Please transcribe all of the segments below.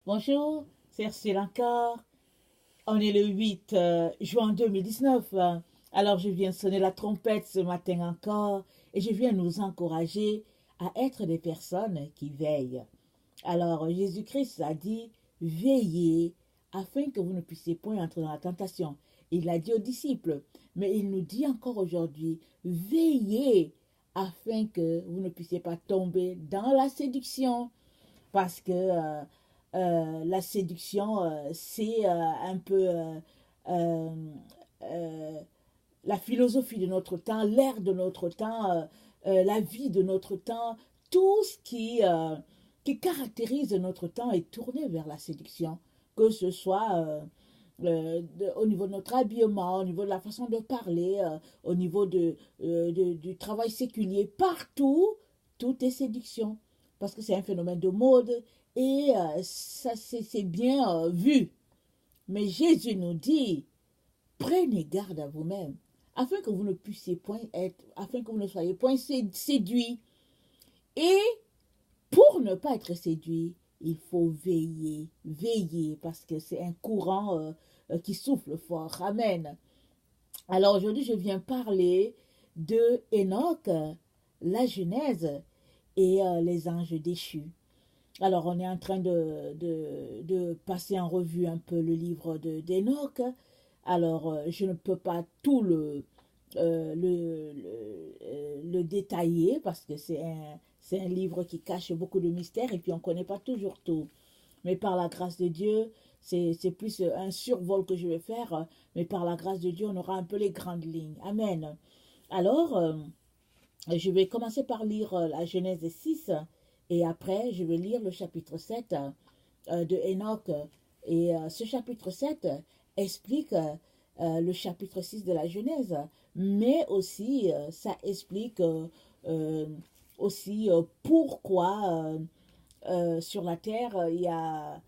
Bonjour, c'est Ursule encore. On est le 8 juin 2019. Alors je viens sonner la trompette ce matin encore et je viens nous encourager à être des personnes qui veillent. Alors Jésus-Christ a dit, veillez afin que vous ne puissiez point entrer dans la tentation. Il l'a dit aux disciples, mais il nous dit encore aujourd'hui, veillez afin que vous ne puissiez pas tomber dans la séduction. Parce que la séduction, c'est un peu euh, euh, la philosophie de notre temps, l'air de notre temps, la vie de notre temps, tout ce qui caractérise notre temps est tourné vers la séduction, que ce soit au niveau de notre habillement, au niveau de la façon de parler, au niveau du travail séculier, partout, tout est séduction. Parce que c'est un phénomène de mode et ça c'est bien vu. Mais Jésus nous dit, prenez garde à vous-même, afin que vous ne puissiez point être, afin que vous ne soyez point séduits. Et pour ne pas être séduit, il faut veiller, veiller, parce que c'est un courant qui souffle fort. Amen. Alors aujourd'hui, je viens parler de Enoch, la Genèse et les anges déchus. Alors, on est en train de passer en revue un peu le livre d'Enoch. Alors, je ne peux pas tout le détailler parce que c'est un livre qui cache beaucoup de mystères et puis on ne connaît pas toujours tout. Mais par la grâce de Dieu, c'est plus un survol que je vais faire, mais par la grâce de Dieu, on aura un peu les grandes lignes. Amen. Alors, je vais commencer par lire la Genèse 6 et après, je vais lire le chapitre 7 de Enoch. Et ce chapitre 7 explique le chapitre 6 de la Genèse, mais aussi ça explique aussi pourquoi sur la terre il y a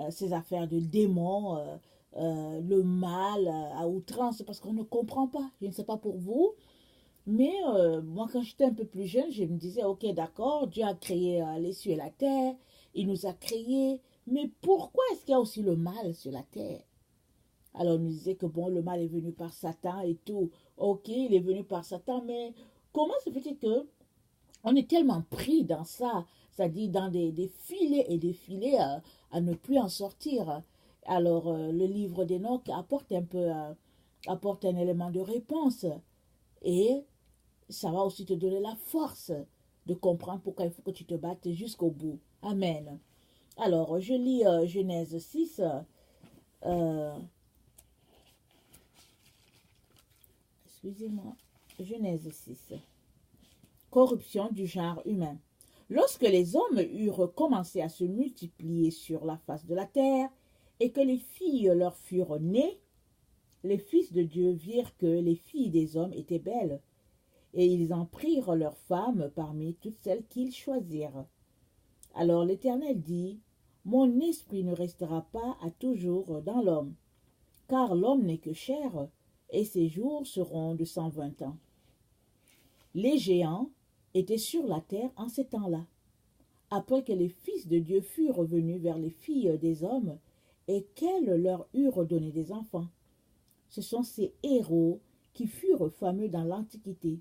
ces affaires de démons, le mal à outrance, parce qu'on ne comprend pas. Je ne sais pas pour vous, mais moi, quand j'étais un peu plus jeune, je me disais, ok, d'accord, Dieu a créé les cieux et la terre, il nous a créés, mais pourquoi est-ce qu'il y a aussi le mal sur la terre? Alors, on nous disait que bon, le mal est venu par Satan et tout. Ok, il est venu par Satan, mais comment se fait-il que on est tellement pris dans ça, c'est-à-dire dans des filets et des filets à ne plus en sortir? Alors, le livre d'Enoch apporte un peu, apporte un élément de réponse. Et ça va aussi te donner la force de comprendre pourquoi il faut que tu te battes jusqu'au bout. Amen. Alors, je lis Genèse 6. euh, Excusez-moi. Genèse 6. Corruption du genre humain. Lorsque les hommes eurent commencé à se multiplier sur la face de la terre et que les filles leur furent nées, les fils de Dieu virent que les filles des hommes étaient belles, et ils en prirent leurs femmes parmi toutes celles qu'ils choisirent. Alors l'Éternel dit, mon esprit ne restera pas à toujours dans l'homme, car l'homme n'est que chair, et ses jours seront de 120 ans. Les géants étaient sur la terre en ces temps-là, après que les fils de Dieu furent revenus vers les filles des hommes, et qu'elles leur eurent donné des enfants. Ce sont ces héros qui furent fameux dans l'Antiquité.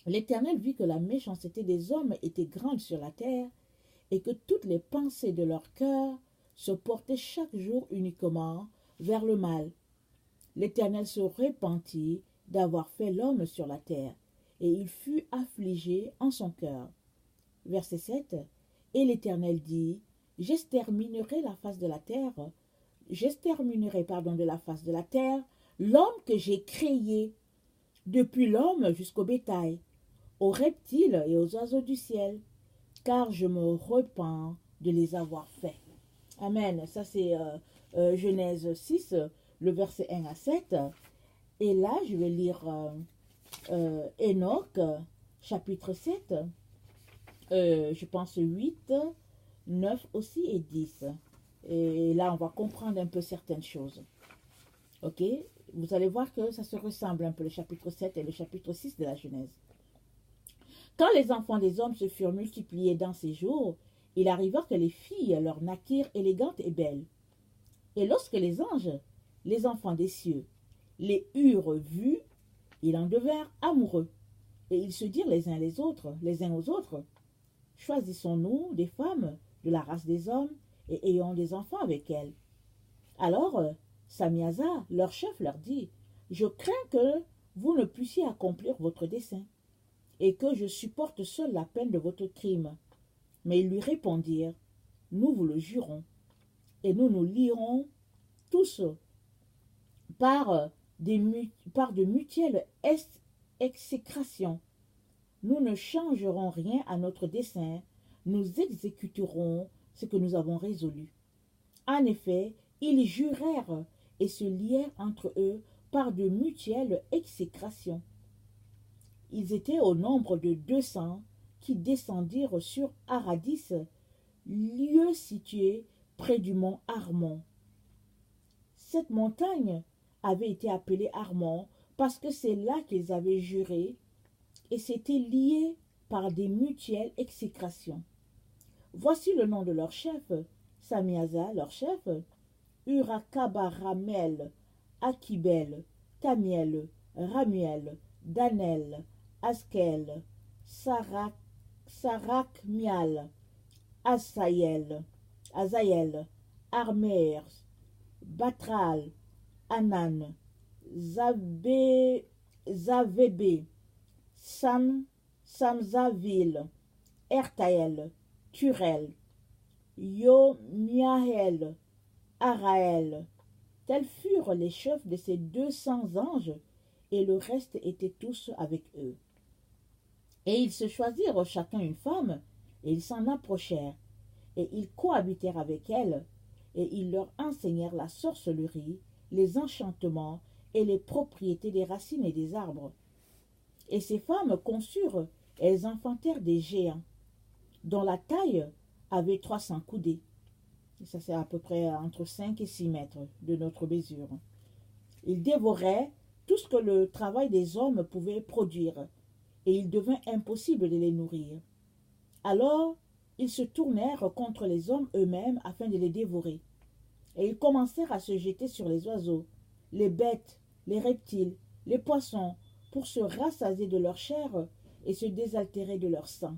L'Éternel vit que la méchanceté des hommes était grande sur la terre, et que toutes les pensées de leur cœur se portaient chaque jour uniquement vers le mal. L'Éternel se repentit d'avoir fait l'homme sur la terre, et il fut affligé en son cœur. Verset 7. Et l'Éternel dit, j'exterminerai de la face de la terre l'homme que j'ai créé, depuis l'homme jusqu'au bétail, aux reptiles et aux oiseaux du ciel, car je me repens de les avoir faits. Amen. Ça, c'est Genèse 6, le verset 1 à 7. Et là, je vais lire Enoch, chapitre 7, je pense 8, 9 aussi et 10. Et là, on va comprendre un peu certaines choses. Ok? Vous allez voir que ça se ressemble un peu, le chapitre 7 et le chapitre 6 de la Genèse. Quand les enfants des hommes se furent multipliés dans ces jours, Il arriva que les filles leur naquirent élégantes et belles. Et lorsque les anges, les enfants des cieux, les eurent vues, ils en devinrent amoureux. Et ils se dirent les uns aux autres, choisissons-nous des femmes de la race des hommes et ayons des enfants avec elles. Alors Samiasa, leur chef, leur dit, je crains que vous ne puissiez accomplir votre dessein et que je supporte seul la peine de votre crime. Mais ils lui répondirent, nous vous le jurons, et nous nous lierons tous par de mutuelles exécrations. Nous ne changerons rien à notre dessein, nous exécuterons ce que nous avons résolu. En effet, ils jurèrent et se lièrent entre eux par de mutuelles exécrations. Ils étaient au nombre de 200 qui descendirent sur Aradis, lieu situé près du mont Armon. Cette montagne avait été appelée Armon parce que c'est là qu'ils avaient juré et s'étaient liés par des mutuelles exécrations. Voici le nom de leur chef, Samiasa, leur chef, Urakabaramel, Akibel, Tamiel, Ramuel, Danel, Askel, Sarakmial, Azaël, Armer, Batral, Anan, Zavebe, Samzavil, Ertaël, Turel, Yomiaël, Araël. Tels furent les chefs de ces 200 anges, et le reste étaient tous avec eux. Et ils se choisirent chacun une femme, et ils s'en approchèrent, et ils cohabitèrent avec elles, et ils leur enseignèrent la sorcellerie, les enchantements et les propriétés des racines et des arbres. Et ces femmes conçurent, et elles enfantèrent des géants, dont la taille avait 300 coudées. Et ça, c'est à peu près entre 5 et 6 mètres de notre mesure. Ils dévoraient tout ce que le travail des hommes pouvait produire, et il devint impossible de les nourrir. Alors, ils se tournèrent contre les hommes eux-mêmes afin de les dévorer. Et ils commencèrent à se jeter sur les oiseaux, les bêtes, les reptiles, les poissons, pour se rassasier de leur chair et se désaltérer de leur sang.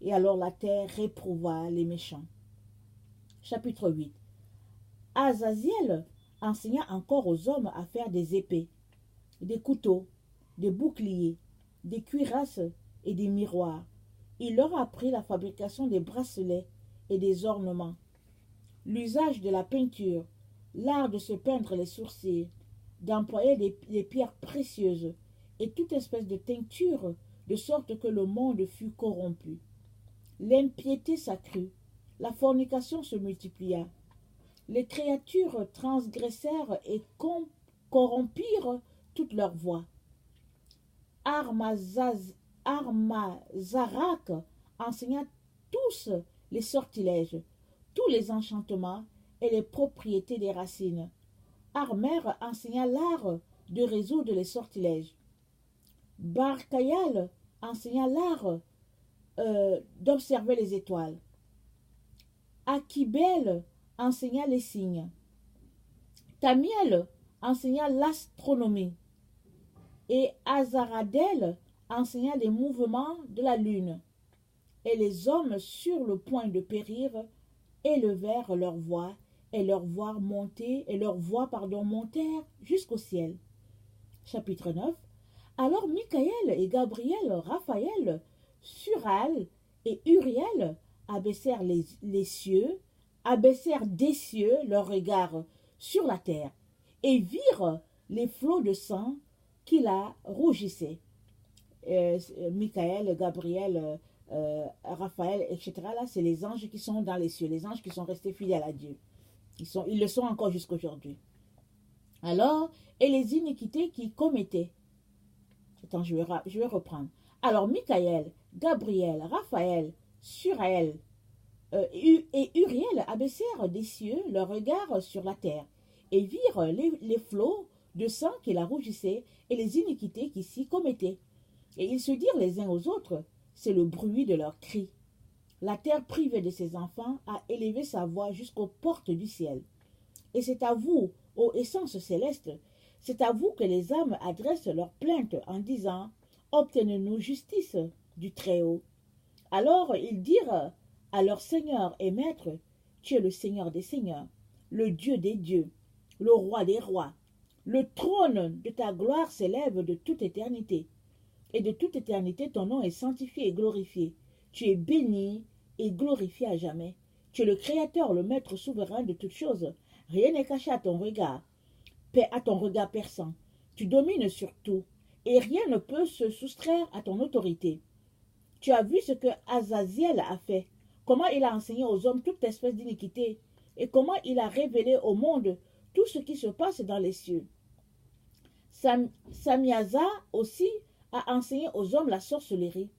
Et alors la terre réprouva les méchants. Chapitre 8. Azaziel enseigna encore aux hommes à faire des épées, des couteaux, des boucliers, des cuirasses et des miroirs. Il leur apprit la fabrication des bracelets et des ornements, l'usage de la peinture, l'art de se peindre les sourcils, d'employer les pierres précieuses et toute espèce de teinture, de sorte que le monde fut corrompu. L'impiété s'accrut, la fornication se multiplia. Les créatures transgressèrent et corrompirent toute leur voie. Armazarak enseigna tous les sortilèges, tous les enchantements et les propriétés des racines. Armer enseigna l'art de résoudre les sortilèges. Barkayal enseigna l'art d'observer les étoiles. Akibel enseigna les signes. Tamiel enseigna l'astronomie. Et Azaradel enseigna les mouvements de la lune. Et les hommes sur le point de périr élevèrent leur voix, et leur voix montèrent jusqu'au ciel. Chapitre 9. Alors Michaël et Gabriel, Raphaël, Sural et Uriel abaissèrent des cieux leurs regards sur la terre, et virent les flots de sang qui la rougissaient. Michaël, Gabriel, Raphaël, etc. Là, c'est les anges qui sont dans les cieux, les anges qui sont restés fidèles à Dieu. Ils le sont encore jusqu'à aujourd'hui. Alors, et les iniquités qu'ils commettaient. Attends, je vais reprendre. Alors, Michaël, Gabriel, Raphaël, Suraël et Uriel abaissèrent des cieux leurs regards sur la terre et virent les flots de sang qui la rougissaient et les iniquités qui s'y commettaient. Et ils se dirent les uns aux autres, c'est le bruit de leurs cris. La terre privée de ses enfants a élevé sa voix jusqu'aux portes du ciel. Et c'est à vous, ô essences célestes, c'est à vous que les âmes adressent leurs plaintes en disant « Obtenez-nous justice du Très-Haut ». Alors ils dirent à leur Seigneur et Maître, « Tu es le Seigneur des seigneurs, le Dieu des dieux, le Roi des rois. Le trône de ta gloire s'élève de toute éternité. Et de toute éternité, ton nom est sanctifié et glorifié. Tu es béni et glorifié à jamais. Tu es le Créateur, le Maître souverain de toutes choses. Rien n'est caché à ton regard perçant. Tu domines sur tout, et rien ne peut se soustraire à ton autorité. Tu as vu ce que Azaziel a fait, comment il a enseigné aux hommes toute espèce d'iniquité, et comment il a révélé au monde tout ce qui se passe dans les cieux. Samiaza aussi a enseigné aux hommes la sorcellerie.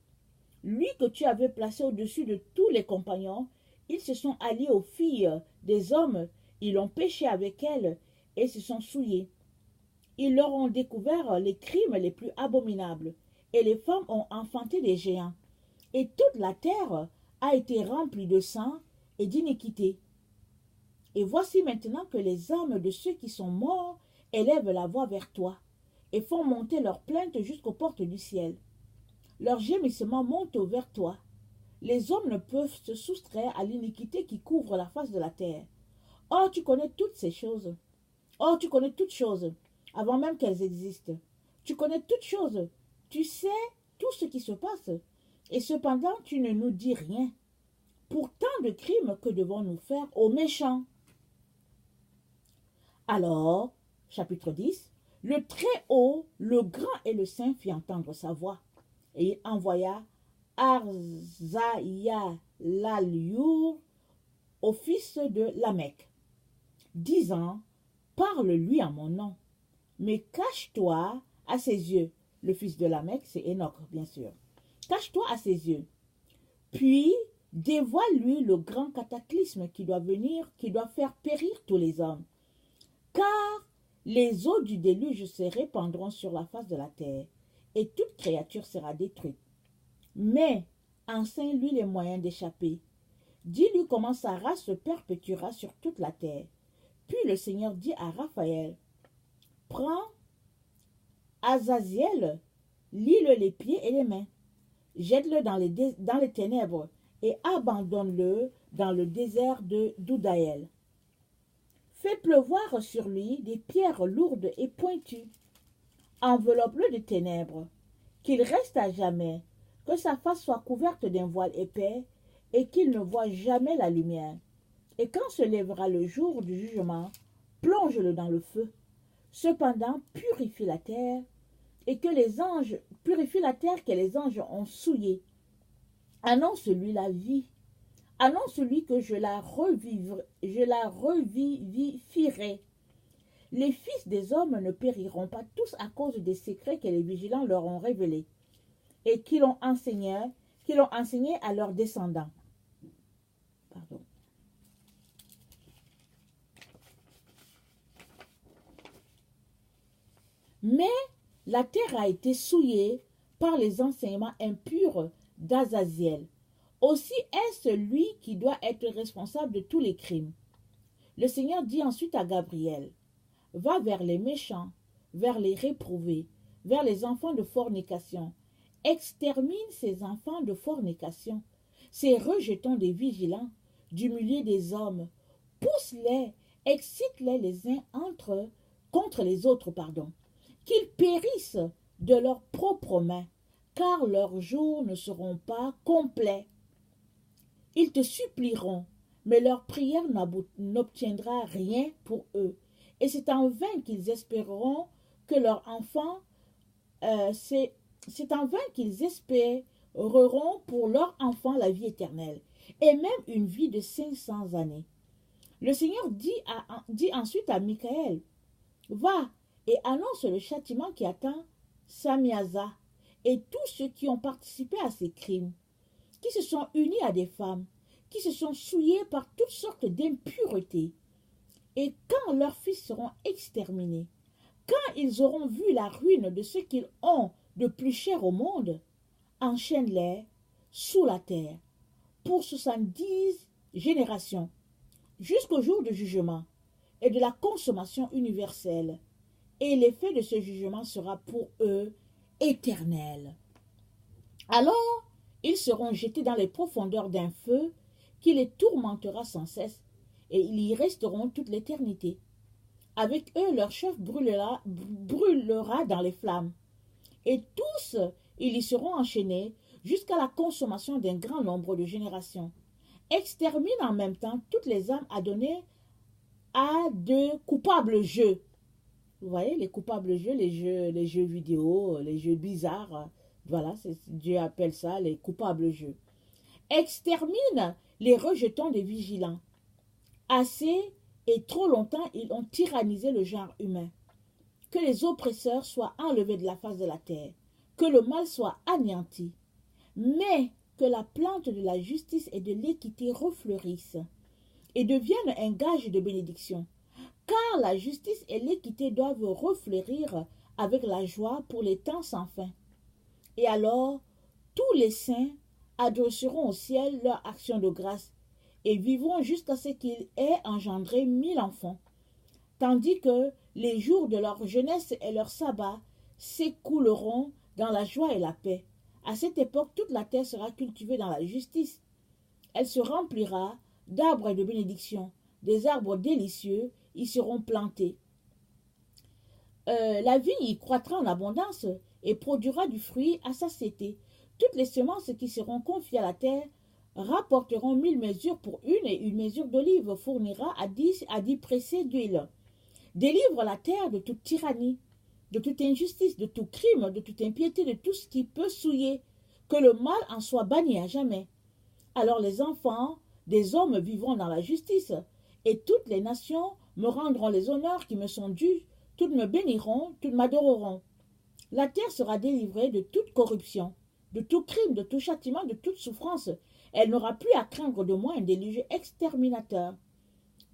Lui que tu avais placé au-dessus de tous les compagnons, ils se sont alliés aux filles des hommes, ils ont péché avec elles et se sont souillés. Ils leur ont découvert les crimes les plus abominables, et les femmes ont enfanté des géants. Et toute la terre a été remplie de sang et d'iniquité. Et voici maintenant que les âmes de ceux qui sont morts élèvent la voix vers toi, et font monter leurs plaintes jusqu'aux portes du ciel. Leurs gémissements montent vers toi. Les hommes ne peuvent se soustraire à l'iniquité qui couvre la face de la terre. Or, tu connais toutes ces choses. Or, tu connais toutes choses, avant même qu'elles existent. Tu connais toutes choses. Tu sais tout ce qui se passe. Et cependant, tu ne nous dis rien. Pour tant de crimes, que devons-nous faire aux méchants? Alors, chapitre 10, le Très-Haut, le Grand et le Saint fit entendre sa voix. Et il envoya Arzaïa l'Aliour au fils de Lamech, disant, parle-lui en mon nom, mais cache-toi à ses yeux. Le fils de Lamech, c'est Enoch, bien sûr. Cache-toi à ses yeux. Puis, dévoile-lui le grand cataclysme qui doit venir, qui doit faire périr tous les hommes. Car les eaux du déluge se répandront sur la face de la terre, et toute créature sera détruite. Mais enseigne-lui les moyens d'échapper. Dis-lui comment sa race se perpétuera sur toute la terre. Puis le Seigneur dit à Raphaël, prends Azaziel, lie-le les pieds et les mains, jette-le dans les ténèbres et abandonne-le dans le désert de Doudaël. Fais pleuvoir sur lui des pierres lourdes et pointues. Enveloppe-le de ténèbres, qu'il reste à jamais, que sa face soit couverte d'un voile épais et qu'il ne voie jamais la lumière. Et quand se lèvera le jour du jugement, plonge-le dans le feu. Cependant, purifie la terre que les anges ont souillée. Annonce-lui la vie. Annonce-lui que je la revivifierai. Les fils des hommes ne périront pas tous à cause des secrets que les vigilants leur ont révélés et qu'ils ont enseigné à leurs descendants. Pardon. Mais la terre a été souillée par les enseignements impurs d'Azaziel. Aussi est-ce lui qui doit être responsable de tous les crimes. Le Seigneur dit ensuite à Gabriel, « Va vers les méchants, vers les réprouvés, vers les enfants de fornication. Extermine ces enfants de fornication, ces rejetons des vigilants, du milieu des hommes. Pousse-les, excite-les les uns contre les autres, qu'ils périssent de leurs propres mains, car leurs jours ne seront pas complets. Ils te supplieront, mais leur prière n'obtiendra rien pour eux. Et c'est en vain qu'ils espéreront que leur enfant, c'est en vain qu'ils espéreront pour leur enfant la vie éternelle, et même une vie de 500 années. Le Seigneur dit ensuite à Michaël, va et annonce le châtiment qui attend Samiaza et tous ceux qui ont participé à ces crimes, qui se sont unis à des femmes, qui se sont souillés par toutes sortes d'impuretés. Et quand leurs fils seront exterminés, quand ils auront vu la ruine de ce qu'ils ont de plus cher au monde, enchaîne-les sous la terre, pour 70 générations, jusqu'au jour du jugement et de la consommation universelle. Et l'effet de ce jugement sera pour eux éternel. Alors, ils seront jetés dans les profondeurs d'un feu qui les tourmentera sans cesse, et ils y resteront toute l'éternité. Avec eux, leur chef brûlera dans les flammes. Et tous, ils y seront enchaînés jusqu'à la consommation d'un grand nombre de générations. Extermine en même temps toutes les âmes adonnées à de coupables jeux. Vous voyez, les coupables jeux, les jeux vidéo, les jeux bizarres. Voilà, Dieu appelle ça les coupables jeux. Extermine les rejetons des vigilants. Assez et trop longtemps, ils ont tyrannisé le genre humain. Que les oppresseurs soient enlevés de la face de la terre, que le mal soit anéanti, mais que la plante de la justice et de l'équité refleurisse et devienne un gage de bénédiction. Car la justice et l'équité doivent refleurir avec la joie pour les temps sans fin. Et alors, tous les saints adresseront au ciel leur action de grâce et vivront jusqu'à ce qu'ils aient engendré 1000 enfants, tandis que les jours de leur jeunesse et leur sabbat s'écouleront dans la joie et la paix. À cette époque, toute la terre sera cultivée dans la justice. Elle se remplira d'arbres et de bénédictions, des arbres délicieux y seront plantés. La vigne y croîtra en abondance et produira du fruit à satiété. Toutes les semences qui seront confiées à la terre rapporteront 1000 mesures pour une, et une mesure d'olive fournira à 10 pressés d'huile. Délivre la terre de toute tyrannie, de toute injustice, de tout crime, de toute impiété, de tout ce qui peut souiller, que le mal en soit banni à jamais. Alors les enfants des hommes vivront dans la justice, et toutes les nations me rendront les honneurs qui me sont dus, toutes me béniront, toutes m'adoreront. La terre sera délivrée de toute corruption, de tout crime, de tout châtiment, de toute souffrance. Elle n'aura plus à craindre de moi un déluge exterminateur.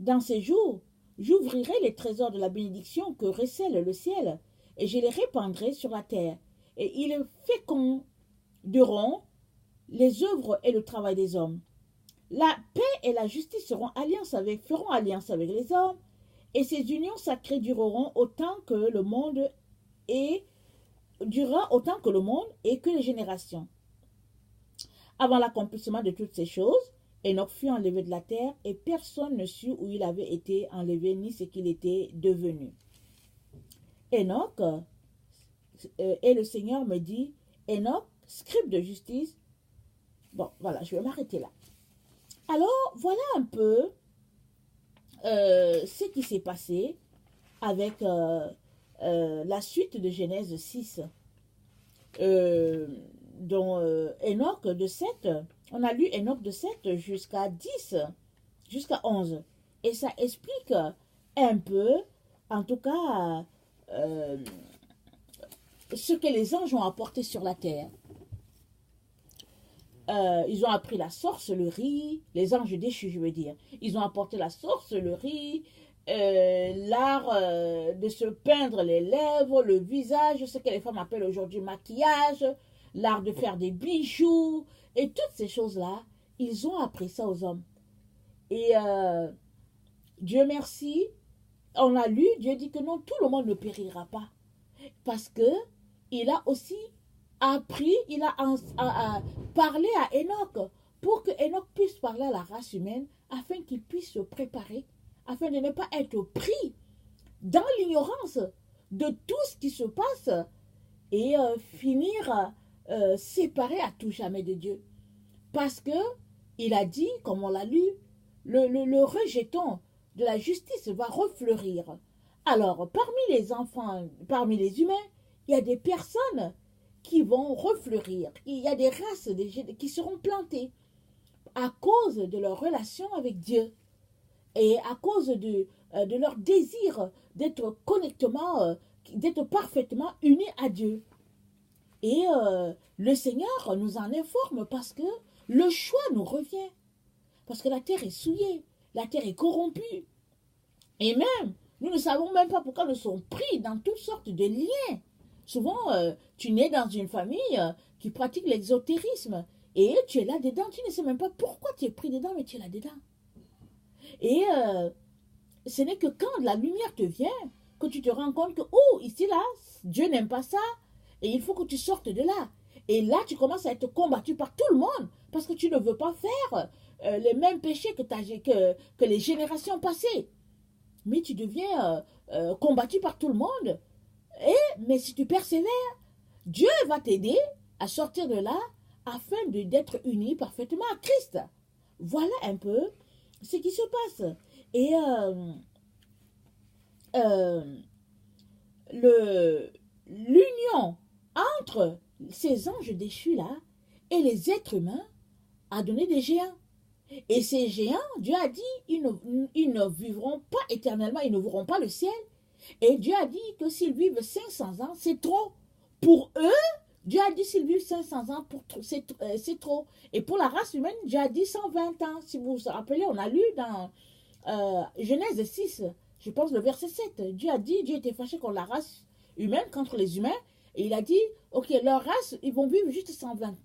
Dans ces jours, j'ouvrirai les trésors de la bénédiction que recèle le ciel, et je les répandrai sur la terre, et ils féconderont les œuvres et le travail des hommes. La paix et la justice feront alliance avec les hommes, et ces unions sacrées durera autant que le monde et que les générations. Avant l'accomplissement de toutes ces choses, Enoch fut enlevé de la terre, et personne ne sut où il avait été enlevé ni ce qu'il était devenu. Enoch, et le Seigneur me dit, Enoch, scribe de justice. Bon, voilà, je vais m'arrêter là. Alors, voilà un peu ce qui s'est passé avec la suite de Genèse 6. Dont Enoch de 7, on a lu Enoch de 7 jusqu'à 10, jusqu'à 11. Et ça explique un peu, en tout cas, ce que les anges ont apporté sur la terre. Ils ont appris la sorcellerie, les anges déchus, je veux dire. Ils ont apporté la sorcellerie, l'art de se peindre les lèvres, le visage, ce que les femmes appellent aujourd'hui maquillage, l'art de faire des bijoux, et toutes ces choses-là, ils ont appris ça aux hommes. Et Dieu merci, on a lu, Dieu dit que non, tout le monde ne périra pas. Parce que il a aussi appris, il a parlé à Enoch pour que Enoch puisse parler à la race humaine afin qu'il puisse se préparer, afin de ne pas être pris dans l'ignorance de tout ce qui se passe et finir séparé à tout jamais de Dieu. Parce que il a dit, comme on l'a lu, le rejeton de la justice va refleurir. Alors, parmi les enfants, parmi les humains, il y a des personnes qui vont refleurir. Il y a des races qui seront plantées à cause de leur relation avec Dieu et à cause de leur désir d'être d'être parfaitement unis à Dieu. Et le Seigneur nous en informe parce que le choix nous revient. Parce que la terre est souillée, la terre est corrompue. Et même, nous ne savons même pas pourquoi nous sommes pris dans toutes sortes de liens. Souvent, tu nais dans une famille qui pratique l'exotérisme. Et tu es là-dedans, tu ne sais même pas pourquoi tu es pris dedans, mais tu es là-dedans. Et ce n'est que quand la lumière te vient, que tu te rends compte que, oh, ici, là, Dieu n'aime pas ça, et il faut que tu sortes de là. Et là, tu commences à être combattu par tout le monde, parce que tu ne veux pas faire les mêmes péchés que les générations passées. Mais tu deviens combattu par tout le monde. Mais si tu persévères, Dieu va t'aider à sortir de là, afin d'être uni parfaitement à Christ. Voilà un peu ce qui se passe. Et l'union entre ces anges déchus-là et les êtres humains a donné des géants. Et ces géants, Dieu a dit, ils ne vivront pas éternellement, ils ne verront pas le ciel. Et Dieu a dit que s'ils vivent 500 ans, c'est trop. Pour eux, Dieu a dit s'ils vivent 500 ans, c'est trop. Et pour la race humaine, Dieu a dit 120 ans. Si vous vous rappelez, on a lu dans Genèse 6, je pense le verset 7. Dieu a dit, Dieu était fâché contre la race humaine, contre les humains. Et il a dit, ok, leur race, ils vont vivre juste 120.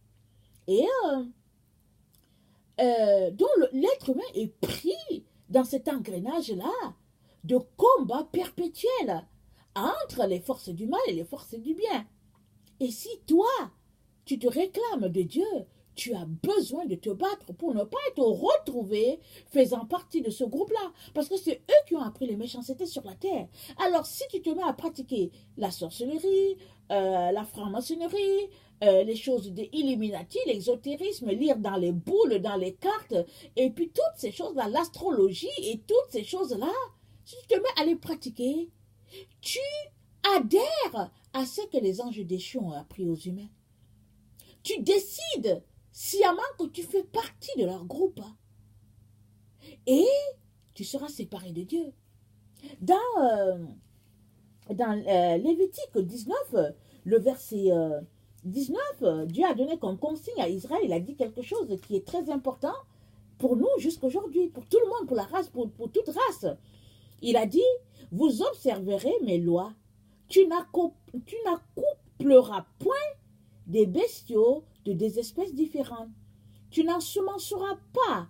Et donc l'être humain est pris dans cet engrenage-là de combat perpétuel entre les forces du mal et les forces du bien. Et si toi, tu te réclames de Dieu, tu as besoin de te battre pour ne pas être retrouvé faisant partie de ce groupe-là. Parce que c'est eux qui ont appris les méchancetés sur la terre. Alors si tu te mets à pratiquer la sorcellerie, la franc-maçonnerie, les choses des Illuminati, l'exotérisme, lire dans les boules, dans les cartes, et puis toutes ces choses-là, l'astrologie et toutes ces choses-là, si tu te mets à les pratiquer, tu adhères à ce que les anges déchus ont appris aux humains. Tu décides sciemment que tu fais partie de leur groupe. Et tu seras séparé de Dieu. Dans Lévitique 19, le verset 19, Dieu a donné comme consigne à Israël, il a dit quelque chose qui est très important pour nous jusqu'aujourd'hui, pour tout le monde, pour la race, pour toute race. Il a dit, vous observerez mes lois. Tu n'accoupleras point des bestiaux de des espèces différentes. Tu n'ensemenceras point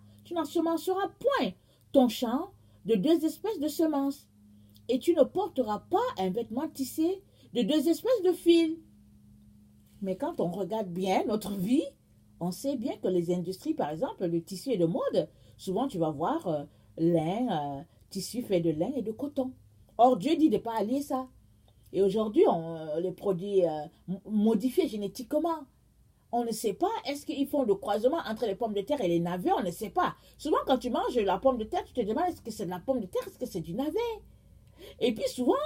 ton champ de deux espèces de semences. Et tu ne porteras pas un vêtement tissé de deux espèces de fils. Mais quand on regarde bien notre vie, on sait bien que les industries, par exemple, le tissu et de mode, souvent tu vas voir lin, tissu fait de lin et de coton. Or, Dieu dit de ne pas allier ça. Et aujourd'hui, les produits modifiés génétiquement, on ne sait pas, est-ce qu'ils font le croisement entre les pommes de terre et les navets, on ne sait pas. Souvent, quand tu manges la pomme de terre, tu te demandes, est-ce que c'est de la pomme de terre, est-ce que c'est du navet? Et puis souvent,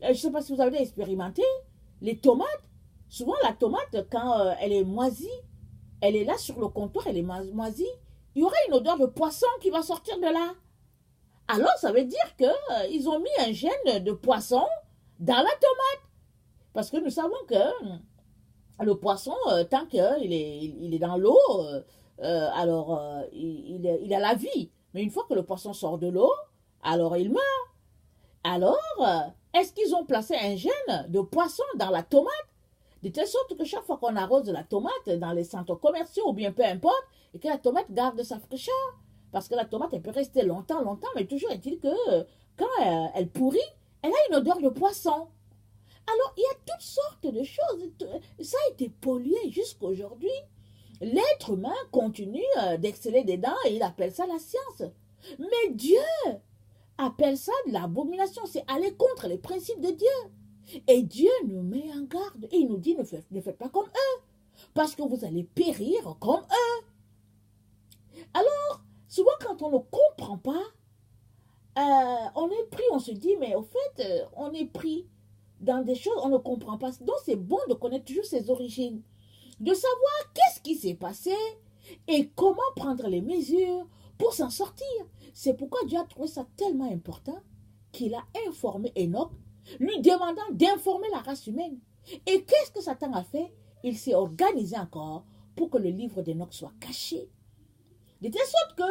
je ne sais pas si vous avez expérimenté, les tomates, souvent la tomate, quand elle est moisie, elle est là sur le comptoir, elle est moisie, il y aura une odeur de poisson qui va sortir de là. Alors, ça veut dire qu'ils ont mis un gène de poisson dans la tomate. Parce que nous savons que le poisson, tant qu'il est dans l'eau, alors il a la vie. Mais une fois que le poisson sort de l'eau, alors il meurt. Alors, est-ce qu'ils ont placé un gène de poisson dans la tomate? De telle sorte que chaque fois qu'on arrose la tomate dans les centres commerciaux ou bien peu importe, et que la tomate garde sa fraîcheur. Parce que la tomate, elle peut rester longtemps, mais toujours est-il que quand elle pourrit, elle a une odeur de poisson. Alors, il y a toutes sortes de choses. Ça a été pollué jusqu'à aujourd'hui. L'être humain continue d'exceller dedans et il appelle ça la science. Mais Dieu appelle ça de l'abomination. C'est aller contre les principes de Dieu. Et Dieu nous met en garde. Et il nous dit, ne faites pas comme eux. Parce que vous allez périr comme eux. Alors, souvent quand on ne comprend pas, on est pris, on se dit, mais au fait, on est pris dans des choses, on ne comprend pas. Donc c'est bon de connaître toujours ses origines. De savoir qu'est-ce qui s'est passé et comment prendre les mesures pour s'en sortir. C'est pourquoi Dieu a trouvé ça tellement important qu'il a informé Enoch, lui demandant d'informer la race humaine. Et qu'est-ce que Satan a fait? Il s'est organisé encore pour que le livre d'Enoch soit caché. De telle sorte que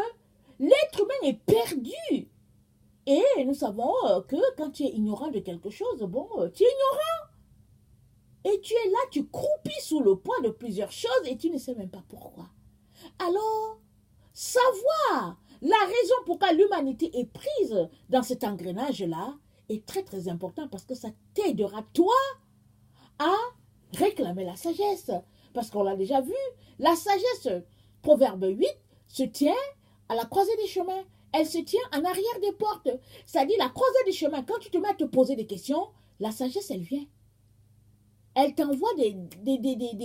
l'être humain est perdu. Et nous savons que quand tu es ignorant de quelque chose, bon, tu es ignorant. Et tu es là, tu croupis sous le poids de plusieurs choses et tu ne sais même pas pourquoi. Alors, savoir la raison pourquoi l'humanité est prise dans cet engrenage-là est très très important parce que ça t'aidera toi à réclamer la sagesse. Parce qu'on l'a déjà vu, la sagesse, Proverbe 8, se tient à la croisée des chemins. Elle se tient en arrière des portes. C'est-à-dire la croisée des chemins, quand tu te mets à te poser des questions, la sagesse, elle vient. Elle t'envoie des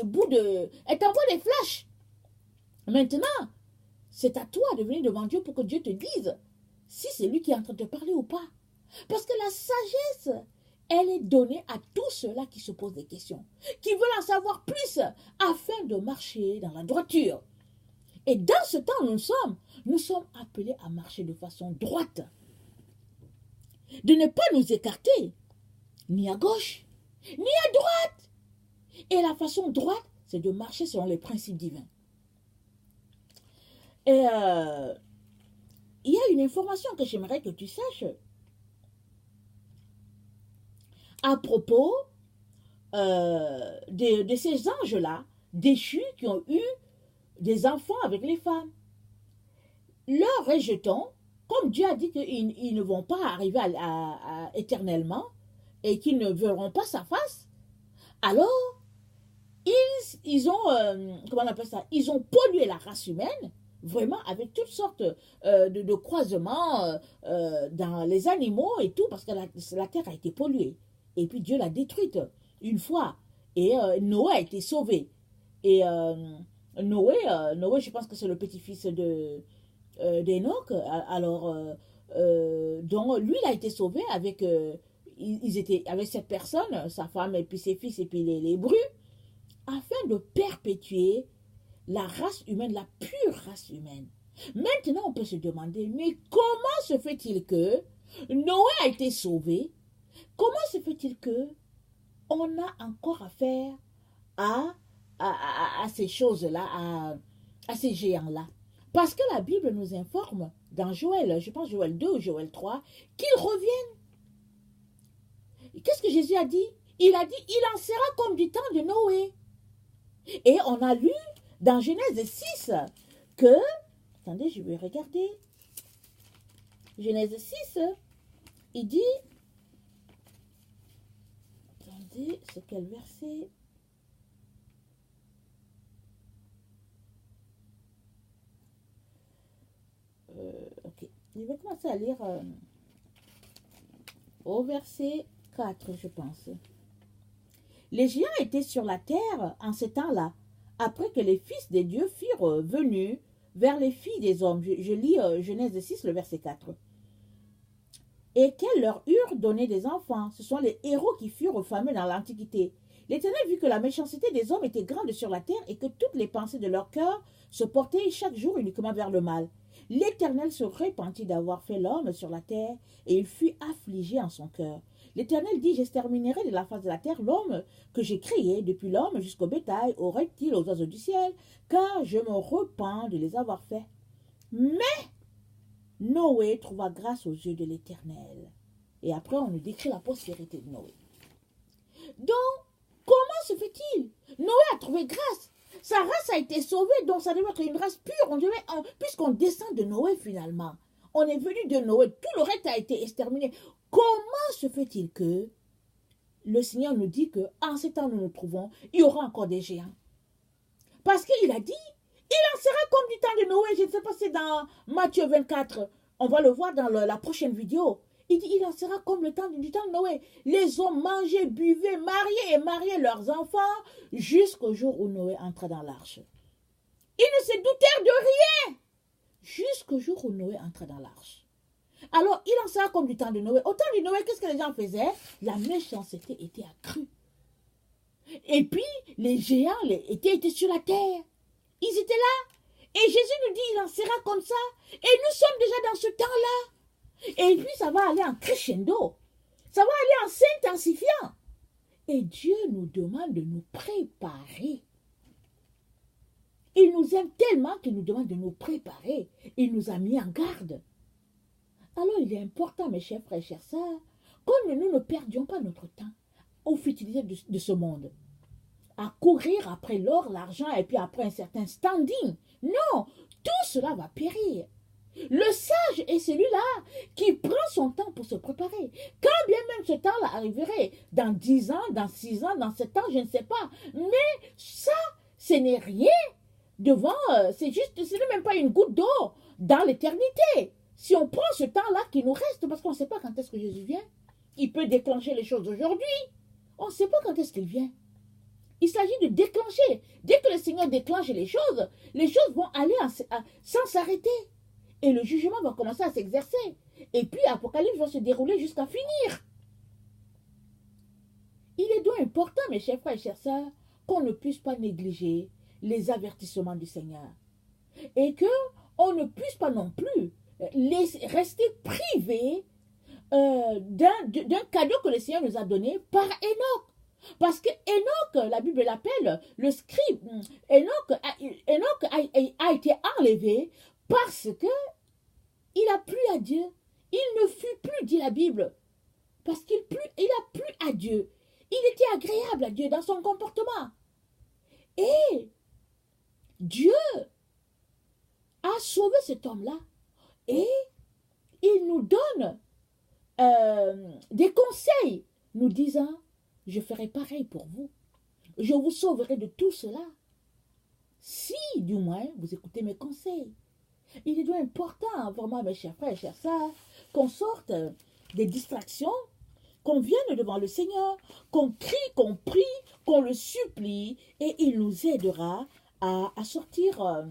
bouts de... Elle t'envoie des flashs. Maintenant, c'est à toi de venir devant Dieu pour que Dieu te dise si c'est lui qui est en train de te parler ou pas. Parce que la sagesse, elle est donnée à tous ceux-là qui se posent des questions, qui veulent en savoir plus afin de marcher dans la droiture. Et dans ce temps, nous sommes appelés à marcher de façon droite. De ne pas nous écarter, ni à gauche, ni à droite. Et la façon droite, c'est de marcher selon les principes divins. Et il y a une information que j'aimerais que tu saches à propos de ces anges-là, déchus, qui ont eu des enfants avec les femmes. Leur rejetons, comme Dieu a dit qu'ils ne vont pas arriver éternellement et qu'ils ne verront pas sa face, alors ils ont, comment on appelle ça, ils ont pollué la race humaine, vraiment avec toutes sortes de croisements dans les animaux et tout, parce que la terre a été polluée. Et puis Dieu l'a détruite une fois. Et Noé a été sauvé. Et Noé, je pense que c'est le petit-fils d'Enoch. Alors, donc lui, il a été sauvé avec, ils étaient avec cette personne, sa femme et puis ses fils et puis les brus, afin de perpétuer la race humaine, la pure race humaine. Maintenant, on peut se demander, mais comment se fait-il que Noé a été sauvé? Comment se fait-il que on a encore affaire à ces choses-là, à ces géants-là? Parce que la Bible nous informe, dans Joël, je pense Joël 2 ou Joël 3, qu'ils reviennent. Qu'est-ce que Jésus a dit? Il a dit, il en sera comme du temps de Noé. Et on a lu dans Genèse 6 que, attendez, je vais regarder, Genèse 6, il dit, attendez, c'est quel verset? Ok, je vais commencer à lire au verset 4, je pense. Les géants étaient sur la terre en ces temps-là, après que les fils des dieux furent venus vers les filles des hommes. Je lis Genèse 6, le verset 4. Et qu'elles leur eurent donné des enfants. Ce sont les héros qui furent fameux dans l'Antiquité. L'Éternel vit que la méchanceté des hommes était grande sur la terre et que toutes les pensées de leur cœur se portaient chaque jour uniquement vers le mal. L'Éternel se repentit d'avoir fait l'homme sur la terre et il fut affligé en son cœur. L'Éternel dit, j'exterminerai de la face de la terre l'homme que j'ai créé, depuis l'homme jusqu'au bétail, aux reptiles, aux oiseaux du ciel, car je me repens de les avoir faits. Mais Noé trouva grâce aux yeux de l'Éternel. Et après, on nous décrit la postérité de Noé. Donc, comment se fait-il? Noé a trouvé grâce. Sa race a été sauvée, donc ça devait être une race pure. Puisqu'on descend de Noé finalement. On est venu de Noé, tout le reste a été exterminé. Comment se fait-il que le Seigneur nous dit qu'en ces temps où nous nous trouvons, il y aura encore des géants? Parce qu'il a dit, il en sera comme du temps de Noé. Je ne sais pas si c'est dans Matthieu 24, on va le voir dans la prochaine vidéo. Il dit, il en sera comme du temps de Noé. Les hommes mangeaient, buvaient, mariaient et mariaient leurs enfants jusqu'au jour où Noé entra dans l'arche. Ils ne se doutèrent de rien jusqu'au jour où Noé entra dans l'arche. Alors, il en sera comme du temps de Noé. Au temps de Noé, qu'est-ce que les gens faisaient? La méchanceté était accrue. Et puis, les géants étaient sur la terre. Ils étaient là. Et Jésus nous dit, il en sera comme ça. Et nous sommes déjà dans ce temps-là. Et puis, ça va aller en crescendo. Ça va aller en s'intensifiant. Et Dieu nous demande de nous préparer. Il nous aime tellement qu'il nous demande de nous préparer. Il nous a mis en garde. Alors, il est important, mes chers frères et chères sœurs, que nous ne perdions pas notre temps aux futilités de ce monde. à courir après l'or, l'argent et puis après un certain standing. Non, tout cela va périr. Le sage est celui-là qui prend son temps pour se préparer. Quand bien même ce temps-là arriverait, dans 10 ans, dans 6 ans, dans 7 ans, je ne sais pas. Mais ça, ce n'est rien devant, c'est juste, ce n'est même pas une goutte d'eau dans l'éternité. Si on prend ce temps-là qui nous reste, parce qu'on ne sait pas quand est-ce que Jésus vient, il peut déclencher les choses aujourd'hui. On ne sait pas quand est-ce qu'il vient. Il s'agit de déclencher. Dès que le Seigneur déclenche les choses vont aller sans s'arrêter. Et le jugement va commencer à s'exercer. Et puis l'Apocalypse va se dérouler jusqu'à finir. Il est donc important, mes chers frères et chères sœurs, qu'on ne puisse pas négliger les avertissements du Seigneur. Et qu'on ne puisse pas non plus rester privé d'un cadeau que le Seigneur nous a donné par Enoch. Parce que Enoch, la Bible l'appelle le scribe. Enoch a été enlevé parce que il a plu à Dieu. Il ne fut plus, dit la Bible, parce qu'il a plu à Dieu. Il était agréable à Dieu dans son comportement. Et Dieu a sauvé cet homme-là. Et il nous donne des conseils, nous disant, je ferai pareil pour vous. Je vous sauverai de tout cela. Si, du moins, vous écoutez mes conseils. Il est donc important, vraiment, mes chers frères et chères sœurs, qu'on sorte des distractions, qu'on vienne devant le Seigneur, qu'on crie, qu'on prie, qu'on le supplie, et il nous aidera à sortir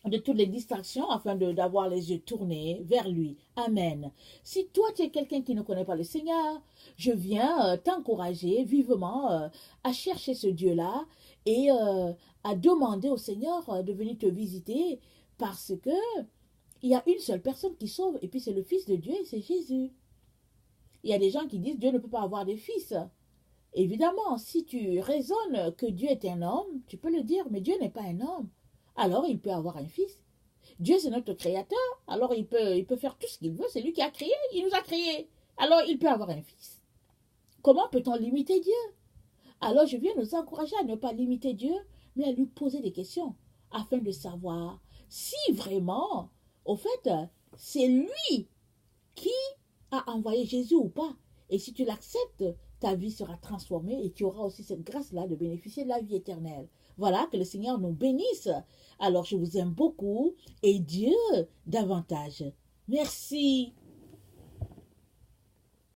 de toutes les distractions afin d'avoir les yeux tournés vers lui. Amen. Si toi, tu es quelqu'un qui ne connaît pas le Seigneur, je viens t'encourager vivement à chercher ce Dieu-là et à demander au Seigneur de venir te visiter parce que il y a une seule personne qui sauve et puis c'est le Fils de Dieu et c'est Jésus. Il y a des gens qui disent Dieu ne peut pas avoir de fils. Évidemment, si tu raisonnes que Dieu est un homme, tu peux le dire, mais Dieu n'est pas un homme. Alors il peut avoir un fils. Dieu c'est notre créateur, alors il peut faire tout ce qu'il veut, c'est lui qui a créé, il nous a créés. Alors il peut avoir un fils. Comment peut-on limiter Dieu? Alors je viens nous encourager à ne pas limiter Dieu, mais à lui poser des questions, afin de savoir si vraiment, au fait, c'est lui qui a envoyé Jésus ou pas. Et si tu l'acceptes, ta vie sera transformée et tu auras aussi cette grâce-là de bénéficier de la vie éternelle. Voilà, que le Seigneur nous bénisse. Alors je vous aime beaucoup et Dieu davantage. Merci.